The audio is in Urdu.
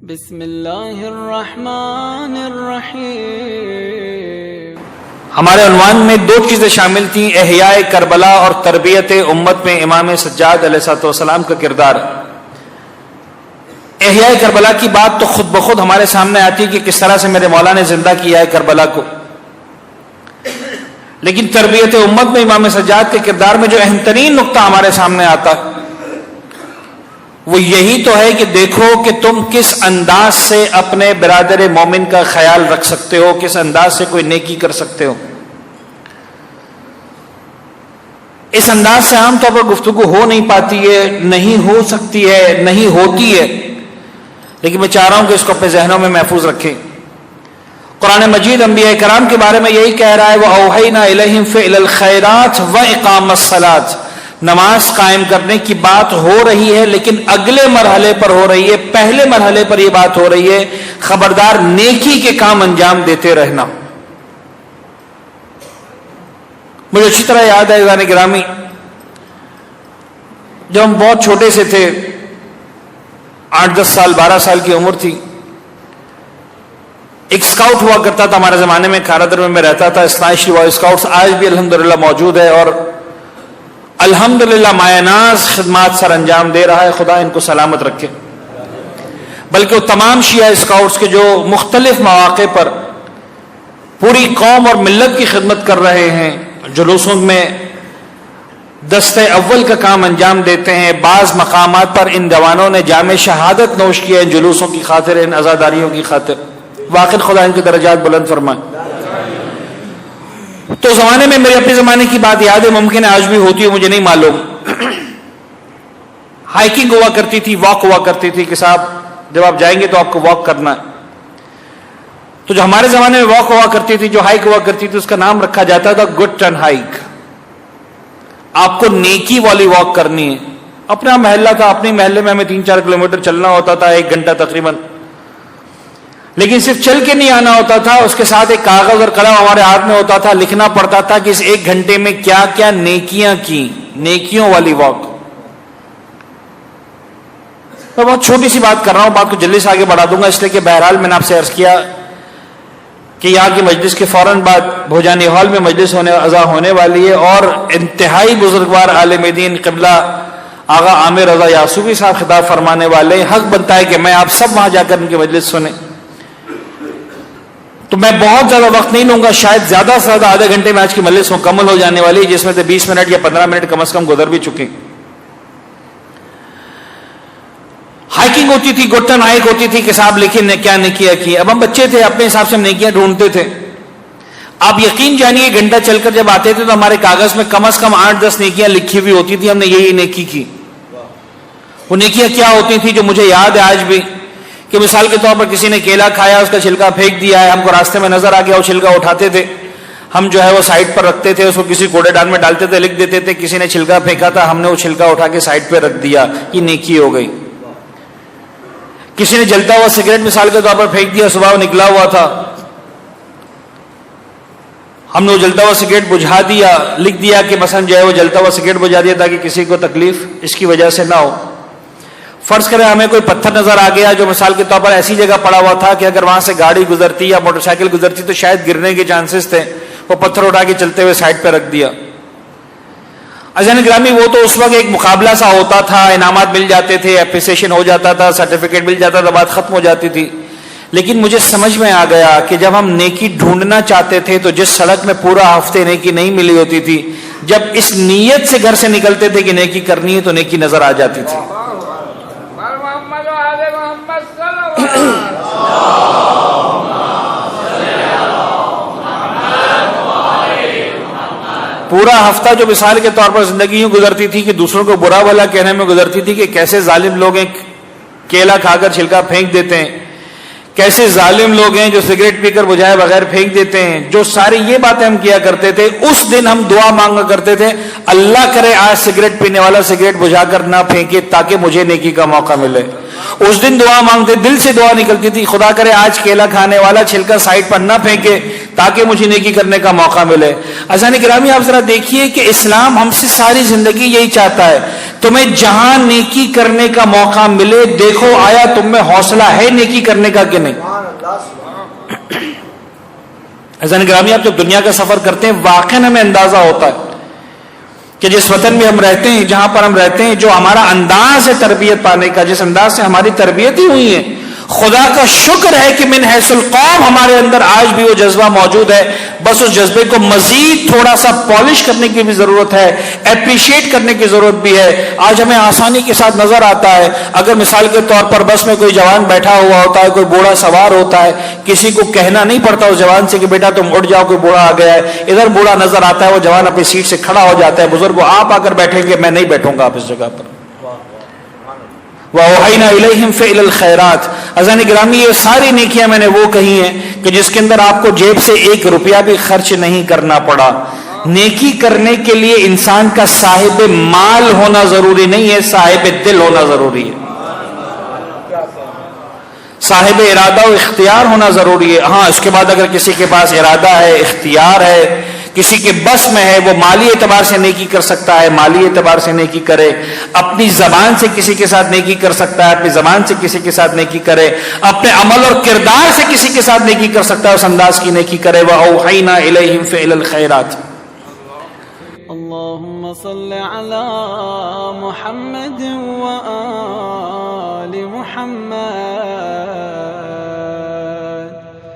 بسم اللہ الرحمن الرحیم۔ ہمارے عنوان میں دو چیزیں شامل تھیں، احیاء کربلا اور تربیت امت میں امام سجاد علیہ السلام کا کردار۔ احیاء کربلا کی بات تو خود بخود ہمارے سامنے آتی کہ کس طرح سے میرے مولا نے زندہ کیا ہے کربلا کو، لیکن تربیت امت میں امام سجاد کے کردار میں جو اہم ترین نقطہ ہمارے سامنے آتا وہ یہی تو ہے کہ دیکھو کہ تم کس انداز سے اپنے برادر مومن کا خیال رکھ سکتے ہو، کس انداز سے کوئی نیکی کر سکتے ہو۔ اس انداز سے عام طور پر گفتگو ہو نہیں پاتی ہے، نہیں ہو سکتی ہے، نہیں ہوتی ہے، لیکن میں چاہ رہا ہوں کہ اس کو اپنے ذہنوں میں محفوظ رکھیں۔ قرآن مجید انبیاء کرام کے بارے میں یہی کہہ رہا ہے وَأَوْحَيْنَا إِلَيْهِمْ فِعْلَ الْخَيْرَاتِ وَإِقَامَ الصَّلَاةِ۔ نماز قائم کرنے کی بات ہو رہی ہے، لیکن اگلے مرحلے پر ہو رہی ہے، پہلے مرحلے پر یہ بات ہو رہی ہے خبردار نیکی کے کام انجام دیتے رہنا۔ مجھے اچھی طرح یاد ہے عزیزان گرامی، جب ہم بہت چھوٹے سے تھے، 8-10 سال 12 سال کی عمر تھی، ایک سکاؤٹ ہوا کرتا تھا ہمارے زمانے میں، کھارا میں رہتا تھا، اسنائشی بوائے سکاؤٹس آج بھی الحمدللہ موجود ہے اور الحمدللہ مایہ ناز خدمات سر انجام دے رہا ہے، خدا ان کو سلامت رکھے۔ بلکہ وہ تمام شیعہ اسکاؤٹس کے جو مختلف مواقع پر پوری قوم اور ملت کی خدمت کر رہے ہیں، جلوسوں میں دستے اول کا کام انجام دیتے ہیں، بعض مقامات پر ان جوانوں نے جام شہادت نوش کیا ان جلوسوں کی خاطر، ان عزاداریوں کی خاطر، واقعی خدا ان کے درجات بلند فرمائے۔ تو زمانے میں میرے اپنے زمانے کی بات یاد ہے، ممکن ہے آج بھی ہوتی ہو، مجھے نہیں معلوم۔ ہائیکنگ ہوا کرتی تھی، واک ہوا کرتی تھی کہ صاحب جب آپ جائیں گے تو آپ کو واک کرنا ہے۔ تو جو ہمارے زمانے میں واک ہوا کرتی تھی، جو ہائیک ہوا کرتی تھی، اس کا نام رکھا جاتا تھا گڈ ٹرن ہائیک۔ آپ کو نیکی والی واک کرنی ہے۔ اپنا محلہ تھا، اپنے محلے میں ہمیں 3-4 کلومیٹر چلنا ہوتا تھا، 1 گھنٹہ تقریباً، لیکن صرف چل کے نہیں آنا ہوتا تھا، اس کے ساتھ ایک کاغذ اور قلم ہمارے ہاتھ میں ہوتا تھا، لکھنا پڑتا تھا کہ اس 1 گھنٹے میں کیا کیا نیکیاں کی، نیکیوں والی واک۔ میں بہت چھوٹی سی بات کر رہا ہوں، بات کو جلدی سے آگے بڑھا دوں گا، اس لیے کہ بہرحال میں نے آپ سے عرض کیا کہ یہاں کی مجلس کے فوراً بعد بھوجانی ہال میں مجلس ہونے والی ہے، اور انتہائی بزرگوار عالم دین قبلہ آغا عامر رضا یاسوفی صاحب خطاب فرمانے والے، حق بنتا ہے کہ میں آپ سب وہاں جا کر ان کی مجلس سنیں۔ تو میں بہت زیادہ وقت نہیں لوں گا، شاید زیادہ سے زیادہ آدھے گھنٹے میں آج کی مجلس مکمل ہو جانے والی ہے، جس میں سے 20 منٹ یا 15 منٹ کم از کم گزر بھی چکے۔ ہائیکنگ ہوتی تھی، گڈ ٹرن ہائیک ہوتی تھی کہ صاحب لکھیں کیا نیکیاں کی۔ اب ہم بچے تھے، اپنے حساب سے ہم نیکیاں ڈھونڈتے تھے۔ آپ یقین جانیے گھنٹہ چل کر جب آتے تھے تو ہمارے کاغذ میں کم از کم 8-10 نیکیاں لکھی ہوئی ہوتی تھی، ہم نے یہی نیکی کی۔ وہ نیکیاں کیا ہوتی تھی جو مجھے یاد ہے آج بھی، کہ مثال کے طور پر کسی نے کیلا کھایا، اس کا چھلکا پھینک دیا ہے، ہم کو راستے میں نظر آ گیا، وہ چھلکا اٹھاتے تھے، ہم جو ہے وہ سائڈ پر رکھتے تھے، اس کو کسی کوڑے دان میں ڈالتے تھے، لکھ دیتے تھے کسی نے چھلکا پھینکا تھا، ہم نے وہ چھلکا اٹھا کے سائڈ پہ رکھ دیا، یہ نیکی ہو گئی۔ کسی نے جلتا ہوا سگریٹ مثال کے طور پر پھینک دیا، صبح وہ نکلا ہوا تھا، ہم نے وہ جلتا ہوا سگریٹ بجھا دیا، لکھ دیا کہ مثلا جو ہے وہ جلتا ہوا سگریٹ بجھا دیا تاکہ کسی کو تکلیف اس کی وجہ سے نہ ہو۔ فرض کریں ہمیں کوئی پتھر نظر آ گیا جو مثال کے طور پر ایسی جگہ پڑا ہوا تھا کہ اگر وہاں سے گاڑی گزرتی یا موٹر سائیکل گزرتی تو شاید گرنے کے چانسز تھے، وہ پتھر اٹھا کے چلتے ہوئے سائڈ پہ رکھ دیا۔ عزیزان گرامی، وہ تو اس وقت ایک مقابلہ سا ہوتا تھا، انعامات مل جاتے تھے، اپریسیشن ہو جاتا تھا، سرٹیفکیٹ مل جاتا تھا، بات ختم ہو جاتی تھی۔ لیکن مجھے سمجھ میں آ گیا کہ جب ہم نیکی ڈھونڈنا چاہتے تھے تو جس سڑک میں پورا ہفتے نیکی نہیں ملی ہوتی تھی، جب اس نیت سے گھر سے نکلتے تھے کہ نیکی کرنی ہے تو نیکی نظر آ جاتی تھی۔ پورا ہفتہ جو مثال کے طور پر زندگی یوں گزرتی تھی کہ دوسروں کو برا بھلا کہنے میں گزرتی تھی کہ کیسے ظالم لوگ ہیں کیلا کھا کر چھلکا پھینک دیتے ہیں، کیسے ظالم لوگ ہیں جو سگریٹ پی کر بجھائے بغیر پھینک دیتے ہیں، جو ساری یہ باتیں ہم کیا کرتے تھے، اس دن ہم دعا مانگا کرتے تھے اللہ کرے آج سگریٹ پینے والا سگریٹ بجھا کر نہ پھینکے تاکہ مجھے نیکی کا موقع ملے۔ اس دن دعا مانگتے، دل سے دعا نکلتی تھی خدا کرے آج کیلا کھانے والا چھلکا سائڈ پر نہ پھینکے تاکہ مجھے نیکی کرنے کا موقع ملے۔ عزیزان گرامی، آپ ذرا دیکھیے کہ اسلام ہم سے ساری زندگی یہی چاہتا ہے تمہیں جہاں نیکی کرنے کا موقع ملے دیکھو آیا تم میں حوصلہ ہے نیکی کرنے کا کہ نہیں. عزیزان گرامی، آپ جب دنیا کا سفر کرتے ہیں واقعاً ہمیں اندازہ ہوتا ہے کہ جس وطن میں ہم رہتے ہیں، جہاں پر ہم رہتے ہیں، جو ہمارا انداز ہے تربیت پانے کا، جس انداز سے ہماری تربیت ہی ہوئی ہے، خدا کا شکر ہے کہ من حیث القوم ہمارے اندر آج بھی وہ جذبہ موجود ہے. بس اس جذبے کو مزید تھوڑا سا پالش کرنے کی بھی ضرورت ہے، اپریشیٹ کرنے کی ضرورت بھی ہے. آج ہمیں آسانی کے ساتھ نظر آتا ہے، اگر مثال کے طور پر بس میں کوئی جوان بیٹھا ہوا ہوتا ہے، کوئی بوڑھا سوار ہوتا ہے، کسی کو کہنا نہیں پڑتا اس جوان سے کہ بیٹا تم اٹھ جاؤ، کوئی بوڑھا آ گیا ہے. ادھر بوڑھا نظر آتا ہے، وہ جوان اپنی سیٹ سے کھڑا ہو جاتا ہے، بزرگ آپ آ کر بیٹھیں گے، میں نہیں بیٹھوں گا آپ اس جگہ پر. وَأَوْحَيْنَا إِلَيْهِمْ فِعْلَ الْخَيْرَاتِ. عزیزان گرامی، یہ ساری نیکیاں میں نے وہ کہی ہیں کہ جس کے اندر آپ کو جیب سے 1 روپیہ بھی خرچ نہیں کرنا پڑا. نیکی کرنے کے لیے انسان کا صاحب مال ہونا ضروری نہیں ہے، صاحب دل ہونا ضروری ہے، صاحب ارادہ و اختیار ہونا ضروری ہے. ہاں، اس کے بعد اگر کسی کے پاس ارادہ ہے، اختیار ہے، کسی کے بس میں ہے، وہ مالی اعتبار سے نیکی کر سکتا ہے، مالی اعتبار سے نیکی کرے. اپنی زبان سے کسی کے ساتھ نیکی کر سکتا ہے، اپنی زبان سے کسی کے ساتھ نیکی کرے. اپنے عمل اور کردار سے کسی کے ساتھ نیکی کر سکتا ہے، اس انداز کی نیکی کرے. وَأَوْحَيْنَا إِلَيْهِمْ فِعْلَ الْخَيْرَاتِ. اللهم صل على محمد وآل محمد